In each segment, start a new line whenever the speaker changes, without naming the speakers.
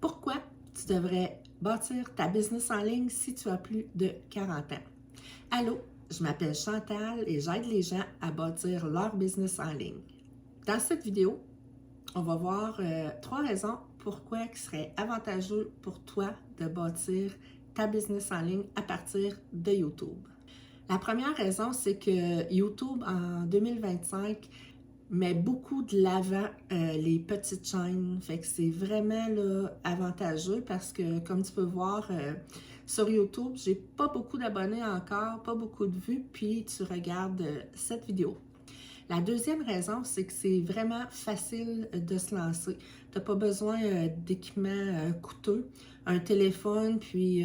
Pourquoi tu devrais bâtir ta business en ligne si tu as plus de 40 ans? Allô, je m'appelle Chantal et j'aide les gens à bâtir leur business en ligne. Dans cette vidéo, on va voir 3 raisons pourquoi il serait avantageux pour toi de bâtir ta business en ligne à partir de YouTube. La première raison, c'est que YouTube en 2025 met beaucoup de l'avant les petites chaînes. Fait que c'est vraiment là, avantageux parce que, comme tu peux voir sur YouTube, j'ai pas beaucoup d'abonnés encore, pas beaucoup de vues, puis tu regardes cette vidéo. La deuxième raison, c'est que c'est vraiment facile de se lancer. Tu n'as pas besoin d'équipements coûteux, un téléphone, puis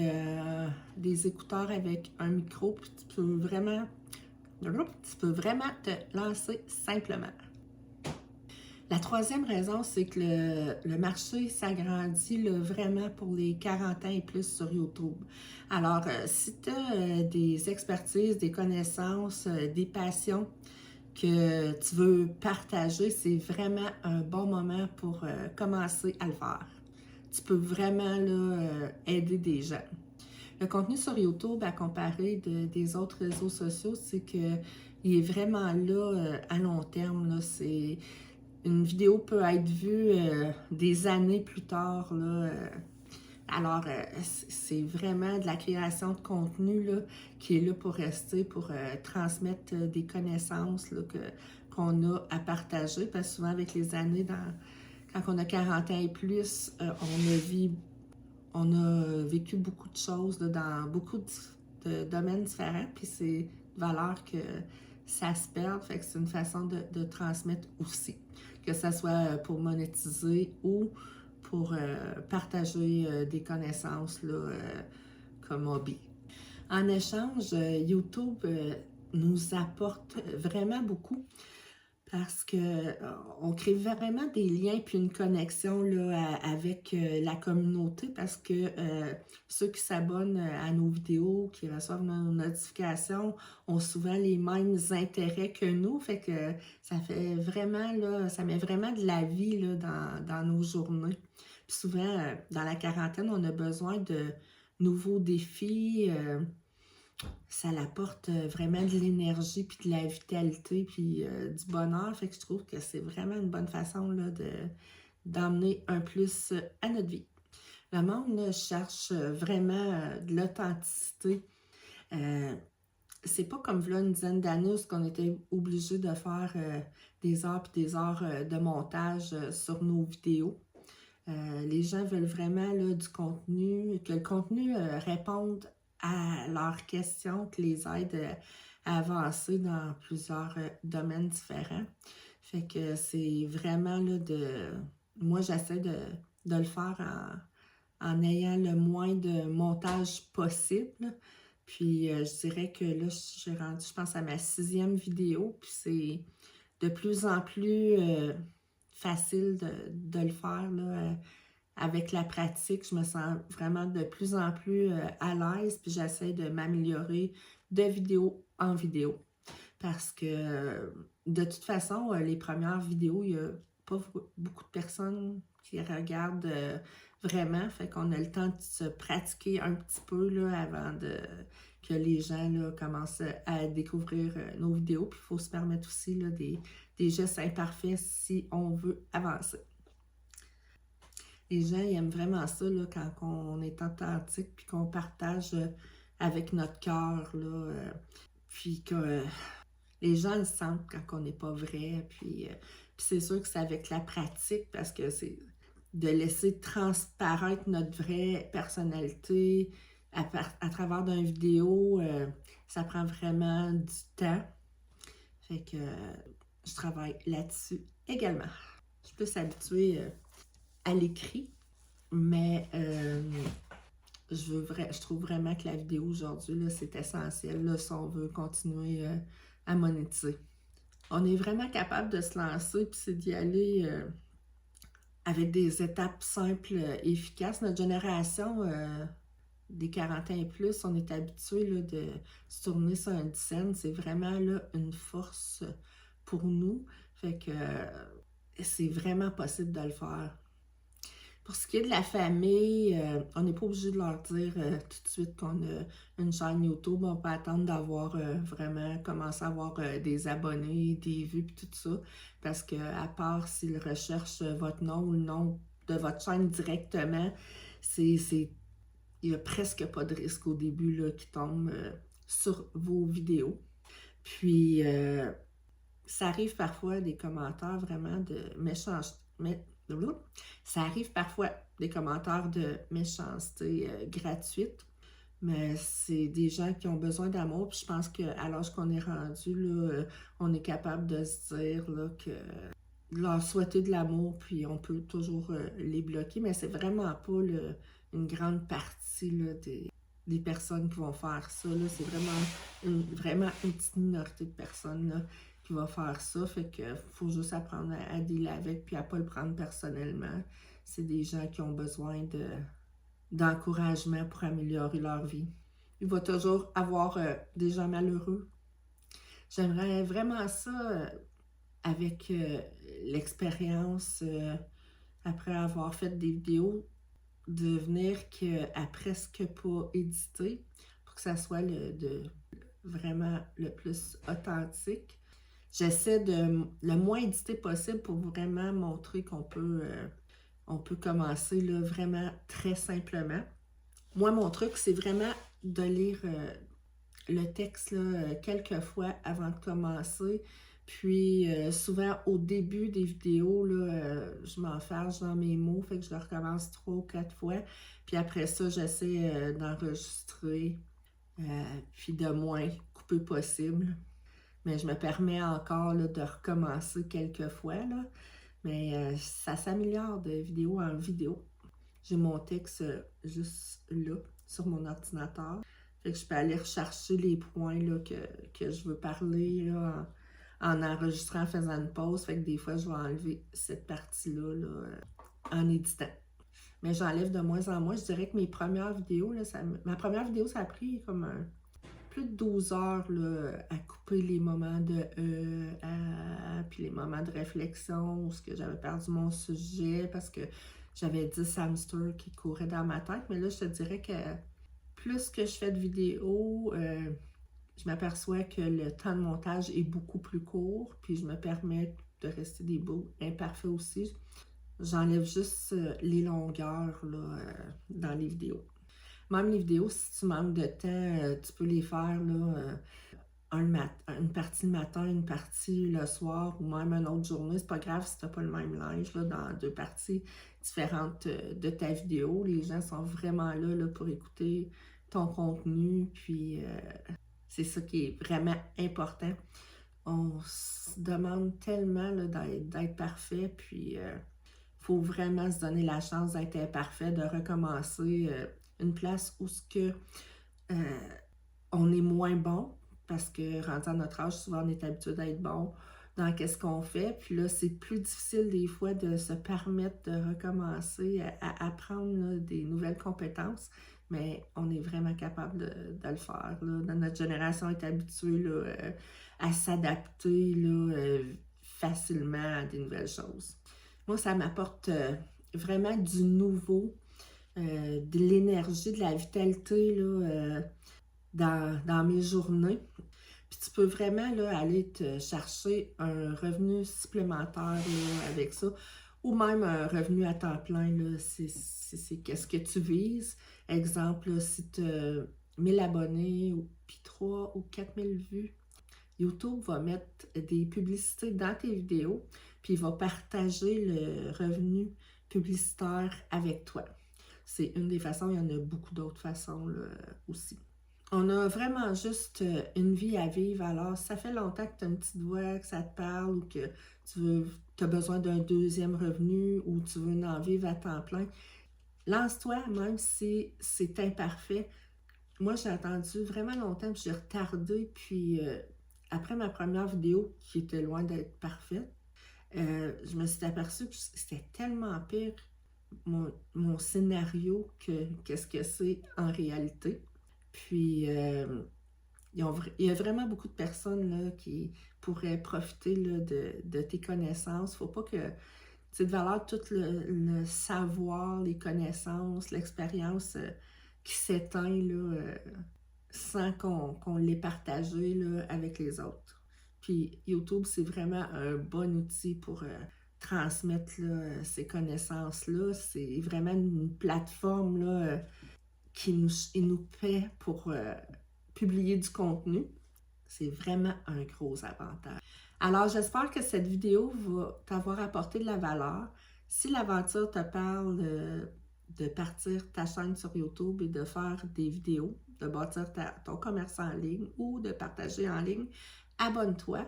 des écouteurs avec un micro, puis tu peux vraiment te lancer simplement. La troisième raison, c'est que le marché s'agrandit vraiment pour les 40 ans et plus sur YouTube. Alors, si tu as des expertises, des connaissances, des passions que tu veux partager, c'est vraiment un bon moment pour commencer à le faire. Tu peux vraiment aider des gens. Le contenu sur YouTube, à comparer des autres réseaux sociaux, c'est qu'il est vraiment là à long terme. Une vidéo peut être vue des années plus tard. Alors, c'est vraiment de la création de contenu qui est là pour rester, pour transmettre des connaissances qu'on a à partager. Parce que souvent, avec les années, quand on a 40 ans et plus, on a vécu beaucoup de choses dans beaucoup de domaines différents. Puis c'est une valeur que ça se perd. Fait que c'est une façon de transmettre aussi. Que ce soit pour monétiser ou pour partager des connaissances comme hobby. En échange, YouTube nous apporte vraiment beaucoup parce qu'on crée vraiment des liens puis une connexion avec la communauté parce que ceux qui s'abonnent à nos vidéos, qui reçoivent nos notifications, ont souvent les mêmes intérêts que nous. Fait que ça fait vraiment, ça met vraiment de la vie dans nos journées. Puis souvent, dans la quarantaine, on a besoin de nouveaux défis. Ça apporte vraiment de l'énergie, puis de la vitalité, puis du bonheur. Fait que je trouve que c'est vraiment une bonne façon d'emmener un plus à notre vie. Le monde cherche vraiment de l'authenticité. C'est pas comme là une dizaine d'années où on était obligé de faire des heures et des heures de montage sur nos vidéos. Les gens veulent vraiment du contenu, que le contenu réponde à leurs questions, que les aide à avancer dans plusieurs domaines différents. Fait que c'est vraiment moi, j'essaie de le faire en ayant le moins de montage possible. Puis je dirais que là, j'ai rendu, je pense, à ma 6e vidéo. Puis c'est de plus en plus facile de le faire avec la pratique. Je me sens vraiment de plus en plus à l'aise, puis j'essaie de m'améliorer de vidéo en vidéo. Parce que de toute façon, les premières vidéos, il n'y a pas beaucoup de personnes qui regardent vraiment. Fait qu'on a le temps de se pratiquer un petit peu avant que les gens commencent à découvrir nos vidéos. Puis il faut se permettre aussi des gestes imparfaits si on veut avancer. Les gens ils aiment vraiment ça quand on est authentique puis qu'on partage avec notre cœur. Puis que les gens le sentent quand on n'est pas vrai. Puis c'est sûr que c'est avec la pratique parce que c'est de laisser transparaître notre vraie personnalité à travers d'une vidéo. Ça prend vraiment du temps. Fait que je travaille là-dessus également. Je suis plus habituée à l'écrit, mais je trouve vraiment que la vidéo aujourd'hui, c'est essentiel si on veut continuer à monétiser. On est vraiment capable de se lancer, puis c'est d'y aller avec des étapes simples et efficaces. Notre génération des 40 ans et plus, on est habitué de se tourner sur un 10 cents. C'est vraiment une force pour nous. Fait que c'est vraiment possible de le faire. Pour ce qui est de la famille, on n'est pas obligé de leur dire tout de suite qu'on a une chaîne YouTube. On peut attendre d'avoir vraiment commencé à avoir des abonnés, des vues et tout ça. Parce que à part s'ils recherchent votre nom ou le nom de votre chaîne directement, il n'y a presque pas de risque au début là, qui tombe sur vos vidéos. Puis, ça arrive parfois des commentaires vraiment de méchanceté. Ça arrive parfois des commentaires de méchanceté gratuite, mais c'est des gens qui ont besoin d'amour. Puis je pense qu'à l'âge qu'on est rendu, là, on est capable de se dire là, que leur souhaiter de l'amour, puis on peut toujours les bloquer, mais c'est vraiment pas une grande partie là, des personnes qui vont faire ça. C'est vraiment une petite minorité de personnes là, qui va faire ça. Fait que faut juste apprendre à dealer avec puis à pas le prendre personnellement. C'est des gens qui ont besoin d'encouragement pour améliorer leur vie. Il va toujours avoir des gens malheureux. J'aimerais vraiment ça avec l'expérience après avoir fait des vidéos de venir qu'à presque pas éditer pour que ça soit vraiment le plus authentique. J'essaie de le moins éditer possible pour vraiment montrer on peut commencer là, vraiment très simplement. Moi, mon truc, c'est vraiment de lire le texte là, quelques fois avant de commencer. Puis souvent au début des vidéos, là, je m'enfarge dans mes mots, fait que je le recommence 3 ou 4 fois. Puis après ça, j'essaie d'enregistrer, puis de moins couper possible. Mais je me permets encore là, de recommencer quelques fois. Là. Mais ça s'améliore de vidéo en vidéo. J'ai mon texte juste là, sur mon ordinateur. Fait que je peux aller rechercher les points là, que je veux parler là, en enregistrant, en faisant une pause. Fait que des fois, je vais enlever cette partie-là là, en éditant. Mais j'enlève de moins en moins. Je dirais que mes premières vidéos, là, ma première vidéo, ça a pris comme plus de 12 heures là, à couper les moments de puis les moments de réflexion où j'avais perdu mon sujet parce que j'avais 10 hamsters qui couraient dans ma tête. Mais là, je te dirais que plus que je fais de vidéos, je m'aperçois que le temps de montage est beaucoup plus court, puis je me permets de rester des bouts imparfaits aussi. J'enlève juste les longueurs là, dans les vidéos. Même les vidéos, si tu manques de temps, tu peux les faire là, une partie le matin, une partie le soir, ou même une autre journée. C'est pas grave si tu n'as pas le même linge là, dans 2 parties différentes de ta vidéo. Les gens sont vraiment là pour écouter ton contenu, puis c'est ça qui est vraiment important. On se demande tellement d'être parfait, puis faut vraiment se donner la chance d'être imparfait, de recommencer une place où on est moins bon, parce que rendu à notre âge, souvent on est habitué d'être bon dans qu'est-ce qu'on fait. Puis là, c'est plus difficile des fois de se permettre de recommencer à apprendre là, des nouvelles compétences, mais on est vraiment capable de le faire. Là. Dans notre génération, on est habitué là, à s'adapter facilement à des nouvelles choses. Moi, ça m'apporte vraiment du nouveau, de l'énergie, de la vitalité là, dans mes journées. Puis tu peux vraiment là, aller te chercher un revenu supplémentaire là, avec ça, ou même un revenu à temps plein, là, c'est qu'est-ce que tu vises. Exemple, là, si tu as 1000 abonnés, puis 3 ou 4000 vues, YouTube va mettre des publicités dans tes vidéos, puis il va partager le revenu publicitaire avec toi. C'est une des façons, il y en a beaucoup d'autres façons là, aussi. On a vraiment juste une vie à vivre, alors ça fait longtemps que tu as une petite voix, que ça te parle, ou que tu as besoin d'un deuxième revenu, ou tu veux en vivre à temps plein. Lance-toi, même si c'est imparfait. Moi, j'ai attendu vraiment longtemps, puis j'ai retardé, puis après ma première vidéo, qui était loin d'être parfaite, je me suis aperçue que c'était tellement pire mon scénario que qu'est-ce que c'est en réalité. Puis, il y a vraiment beaucoup de personnes là, qui pourraient profiter là, de tes connaissances. Faut pas que C'est de valeur tout le savoir, les connaissances, l'expérience qui s'éteint là, sans qu'on l'ait partagé là, avec les autres. Puis YouTube, c'est vraiment un bon outil pour transmettre là, ces connaissances-là. C'est vraiment une plateforme là, il nous paie pour publier du contenu. C'est vraiment un gros avantage. Alors, j'espère que cette vidéo va t'avoir apporté de la valeur. Si l'aventure te parle de partir ta chaîne sur YouTube et de faire des vidéos, de bâtir ton commerce en ligne ou de partager en ligne, abonne-toi.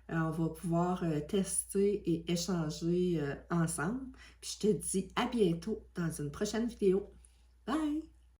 On va pouvoir tester et échanger ensemble. Puis je te dis à bientôt dans une prochaine vidéo. Bye!